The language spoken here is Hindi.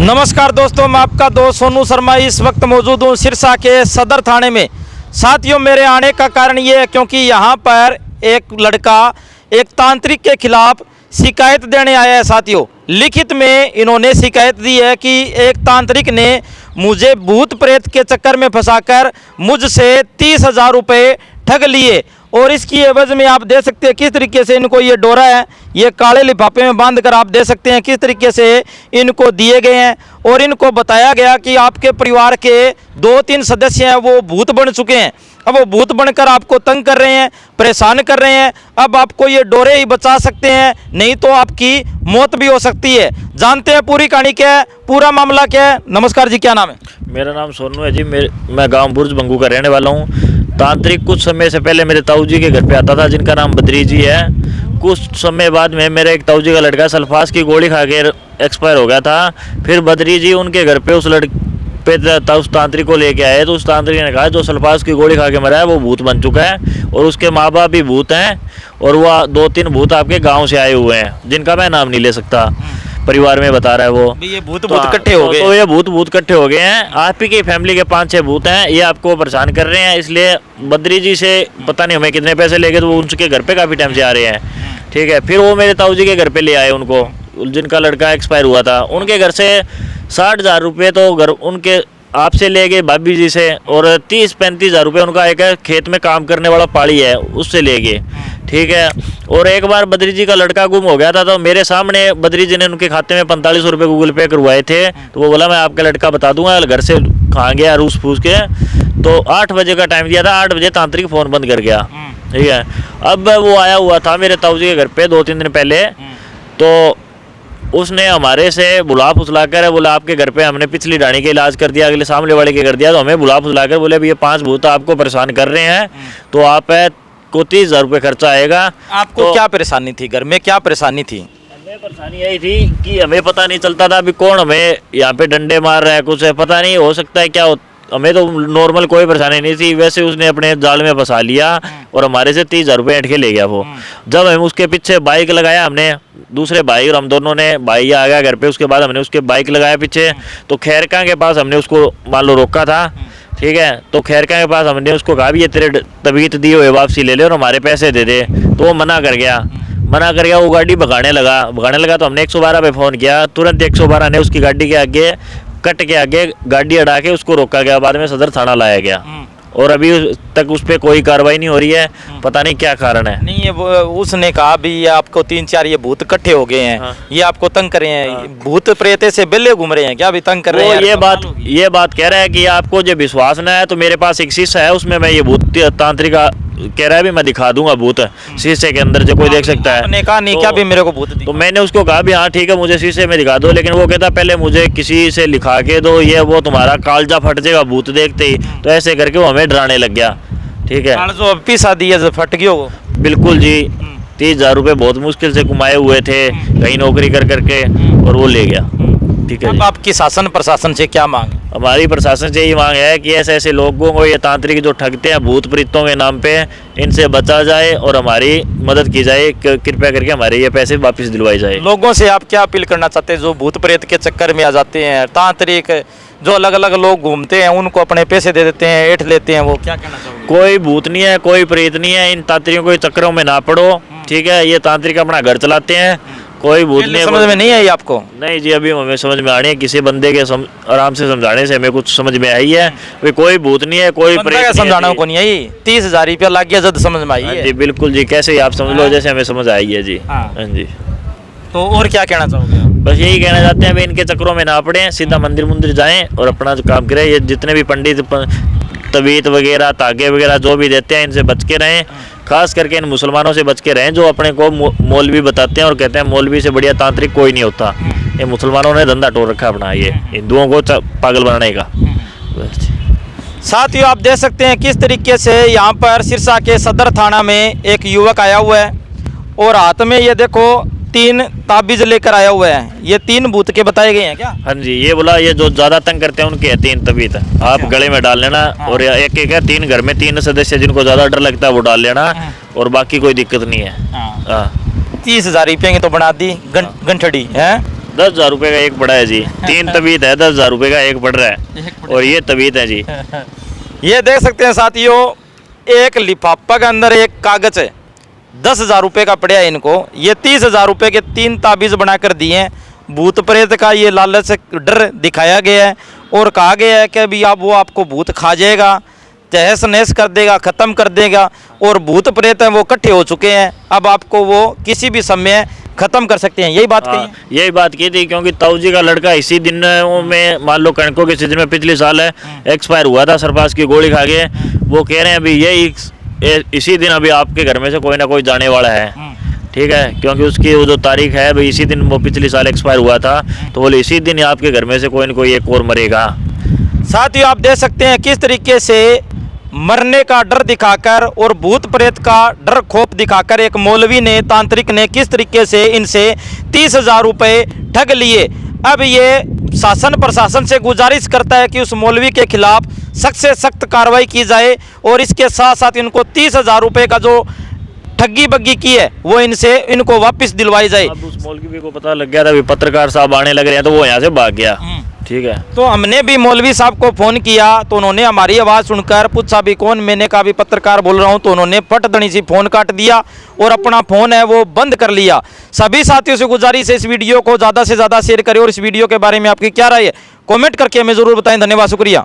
नमस्कार दोस्तों, मैं आपका दोस्त सोनू शर्मा इस वक्त मौजूद हूँ सिरसा के सदर थाने में। साथियों, मेरे आने का कारण ये है क्योंकि यहाँ पर एक लड़का एक तांत्रिक के खिलाफ शिकायत देने आया है। साथियों, लिखित में इन्होंने शिकायत दी है कि एक तांत्रिक ने मुझे भूत प्रेत के चक्कर में फंसाकर मुझसे 30,000 रुपये ठग लिए और इसकी एवज में आप देख सकते हैं किस तरीके से इनको ये डोरा है, ये काले लिफाफे में बांध कर आप देख सकते हैं किस तरीके से इनको दिए गए हैं। और इनको बताया गया कि आपके परिवार के 2-3 सदस्य हैं वो भूत बन चुके हैं। अब वो भूत बनकर आपको तंग कर रहे हैं, परेशान कर रहे हैं। अब आपको ये डोरे ही बचा सकते हैं, नहीं तो आपकी मौत भी हो सकती है। जानते हैं पूरी कहानी क्या है, पूरा मामला क्या है। नमस्कार जी, क्या नाम है? मेरा नाम सोनू है जी। मैं गांव बुर्ज बंगू का रहने वाला हूँ। तांत्रिक कुछ समय से पहले मेरे ताऊ जी के घर पे आता था, जिनका नाम बद्री जी है। कुछ समय बाद में मेरे एक ताऊ जी का लड़का सल्फास की गोली खा के एक्सपायर हो गया था। फिर बद्री जी उनके घर पे उस तांत्रिक को लेके आए, तो उस तांत्रिक ने कहा जो सल्फास की गोली खा के मरा है वो भूत बन चुका है और उसके माँ बाप भी भूत हैं और वह 2-3 भूत आपके गाँव से आए हुए हैं, जिनका मैं नाम नहीं ले सकता। परिवार में बता रहा है वो। ये भूत इकट्ठे हो गए। तो ये भूत इकट्ठे हो गए हैं। आप ही की फैमिली के 5-6 भूत हैं, ये आपको परेशान कर रहे हैं। इसलिए बद्री जी से पता नहीं हमें कितने पैसे लेके, तो वो उनके घर पे काफ़ी टाइम से आ रहे हैं। ठीक है, फिर वो मेरे ताऊ जी के घर पे ले आए उनको, जिनका लड़का एक्सपायर हुआ था। उनके घर से 60,000 रुपये तो घर उनके आपसे ले गए भाभी जी से, और 30-35,000 रुपये उनका एक खेत में काम करने वाला पाड़ी है उससे ले गए। ठीक है, और एक बार बद्री जी का लड़का गुम हो गया था, तो मेरे सामने बद्री जी ने उनके खाते में 4500 रुपये गूगल पे करवाए थे। तो वो बोला मैं आपका लड़का बता दूंगा, घर से खा गया रूस फूस के। तो 8 बजे का टाइम दिया था, 8 बजे तांत्रिक फ़ोन बंद कर गया। ठीक है, अब वो आया हुआ था मेरे ताऊ जी के घर पे 2-3 दिन पहले। तो उसने हमारे से बुला फुसला कर बोला आपके घर पे हमने पिछली डाणी के इलाज कर दिया, अगले सामने वाले के कर दिया। तो हमें बुला फुसला कर बोले ये 5 भूत आपको परेशान कर रहे हैं, तो आप को 30,000 रुपये खर्चा आएगा। आपको तो क्या परेशानी थी? घर में क्या परेशानी थी? हमें परेशानी यही थी कि हमें पता नहीं चलता था अभी कौन हमें यहाँ पे डंडे मार रहा है, कुछ है पता नहीं, हो सकता है क्या हमें तो नॉर्मल कोई परेशानी नहीं थी। वैसे उसने अपने जाल में फंसा लिया और हमारे से 30,000 रुपये ऐंठ के ले गया वो। जब हम उसके पीछे बाइक लगाया, हमने दूसरे भाई और हम दोनों ने, भाई आ गया घर पे, उसके बाद हमने उसके बाइक लगाया पीछे। तो खैरका के पास हमने उसको मान लो रोका था। ठीक है, तो खैरका के पास हमने उसको कहा भी ये तेरे तबीयत दी हुए वापसी ले ले और हमारे पैसे दे दे। तो वो मना कर गया। वो गाड़ी भगाने लगा। तो हमने 112 पे फ़ोन किया, तुरंत 112 ने उसकी गाड़ी के आगे कट के आगे गाड़ी अड़ा के उसको रोका गया। बाद में सदर थाना लाया गया और अभी तक उस पर कोई कार्रवाई नहीं हो रही है। पता नहीं क्या कारण है। नहीं, ये उसने कहा भी ये आपको 3-4 ये भूत इकट्ठे हो गए हैं। हाँ। ये आपको तंग कर रहे हैं। हाँ। भूत प्रेत से बेले घूम रहे हैं क्या? अभी तंग कर रहे हैं। ये बात कह रहा है कि आपको जो विश्वास न है, तो मेरे पास एक शीशा है, उसमें मैं ये भूत तांत्रिक कह रहा है भी मैं दिखा दूंगा भूत शीशे के अंदर, जो कोई देख सकता है। मैंने कहा नहीं क्या भी मेरे को भूत दिखा। तो मैंने उसको कहा भी हाँ ठीक है मुझे शीशे में दिखा दो, लेकिन वो कहता पहले मुझे किसी से लिखा के दो, ये वो तुम्हारा कालजा फट जाएगा भूत देखते ही। तो ऐसे करके वो हमें डराने लग गया। ठीक है, जो पिसा दिया फट गया वो। बिल्कुल जी, 30,000 रुपये बहुत मुश्किल से कमाए हुए थे कहीं नौकरी कर करके, और वो ले गया। ठीक है, अब आपकी शासन प्रशासन से क्या मांग? हमारी प्रशासन से यही मांग है कि ऐसे लोगों को, ये तांत्रिक जो ठगते हैं भूत प्रीतों के नाम पे, इनसे बचा जाए और हमारी मदद की जाए। कृपया करके हमारे ये पैसे वापस दिलवाए जाए। लोगों से आप क्या अपील करना चाहते हैं जो भूत प्रेत के चक्कर में आ जाते हैं? तांत्रिक जो अलग अलग लोग घूमते हैं उनको अपने पैसे दे देते हैं, ऐठ लेते हैं, वो क्या कहना चाहोगे? कोई भूत नहीं है, कोई प्रेत नहीं है, इन तांत्रिकों के चक्करों में ना पड़ो। ठीक है, ये तांत्रिक अपना घर चलाते हैं, कोई भूत नहीं। समझ में नहीं आई आपको? नहीं जी, अभी हमें समझ में आ रही है, किसी बंदे के आराम से समझाने से हमें कुछ समझ में आई है। कोई भूत नहीं है, कोई प्रेत समझाना को नहीं आई। 30,000 रुपया लग गया जब समझ में आई है। जी बिल्कुल जी, कैसे आप समझ लो जैसे हमें समझ आई है जी। हाँ जी, तो और क्या कहना चाहोगे? बस यही कहना चाहते हैं, अभी इनके चक्करों में ना पड़े, सीधा मंदिर जाएं और अपना जो काम करें। ये जितने भी पंडित तबीयत वगैरह तागे वगैरह जो भी देते हैं, इनसे बच के रहें। खास करके इन मुसलमानों से बच के रहें जो अपने को मौलवी बताते हैं और कहते हैं मौलवी से बढ़िया तांत्रिक कोई नहीं होता। ये मुसलमानों ने धंधा तोड़ रखा अपना, ये हिंदुओं को पागल बनाने का। साथियों, आप देख सकते हैं किस तरीके से यहाँ पर सिरसा के सदर थाना में एक युवक आया हुआ है और हाथ में ये देखो 3 ताबीज लेकर आया हुआ है। ये 3 भूत के बताए गए हैं क्या? हाँ जी, ये बोला ये जो ज्यादा तंग करते हैं उनके 3 तबीत आप गले में डाल लेना। हाँ। और एक है 3 घर में 3 सदस्य जिनको ज्यादा डर लगता है वो डाल लेना। हाँ। और बाकी कोई दिक्कत नहीं है। हाँ। 30,000 रुपये की तो बना दी गंठड़ी है। 10,000 रुपये का एक पड़ा है जी। 3 तबीयत है, 10,000 रुपये का एक पड़ रहा है, और ये तबीयत है जी। ये देख सकते हैं साथियों, एक लिफाफा के अंदर एक कागज है, 10,000 रुपये का पड़ा है इनको। ये 30,000 रुपये के 3 ताबीज़ बनाकर दिए हैं। भूत प्रेत का ये लालच डर दिखाया गया है और कहा गया है कि अभी आप वो आपको भूत खा जाएगा, तहस नहस कर देगा, ख़त्म कर देगा। और भूत प्रेत हैं वो इकट्ठे हो चुके हैं, अब आपको वो किसी भी समय ख़त्म कर सकते हैं। यही बात कही है? यही बात की थी, क्योंकि ताऊ जी का लड़का इसी दिन में, मान लो कणकों के सीजन में पिछले साल है एक्सपायर हुआ था, सरपास की गोली खा के। वो कह रहे हैं अभी यही इसी दिन अभी आपके घर में से कोई ना कोई जाने वाला है, ठीक है, क्योंकि उसकी वो जो तारीख है भाई इसी दिन, वो पिछले साल एक्सपायर हुआ था, तो बोले इसी दिन आपके घर में से कोई ना कोई एक और मरेगा। साथियों आप देख सकते हैं किस तरीके से मरने का डर दिखाकर और भूत प्रेत का डर खौफ दिखाकर एक मौलवी ने, तांत्रिक ने किस तरीके से इनसे 30,000 रुपये ठग लिए। अब ये शासन प्रशासन से गुजारिश करता है कि उस मौलवी के खिलाफ सख्त से सख्त कार्रवाई की जाए और इसके साथ साथ इनको 30,000 रुपये का जो ठगी बग्गी की है वो इनको वापस दिलवाई जाए। अब उस मौलवी को पता लग गया था भी पत्रकार साहब आने लग रहे हैं, तो वो यहाँ से भाग गया। ठीक है, तो हमने भी मौलवी साहब को फ़ोन किया तो उन्होंने हमारी आवाज़ सुनकर पूछा भी कौन, मैंने कहा भी पत्रकार बोल रहा हूं, तो उन्होंने पटदनी सी फ़ोन काट दिया और अपना फ़ोन है वो बंद कर लिया। सभी साथियों से गुजारिश है इस वीडियो को ज़्यादा से ज़्यादा शेयर करें और इस वीडियो के बारे में आपकी क्या राय है कमेंट करके हमें ज़रूर बताएं। धन्यवाद, शुक्रिया।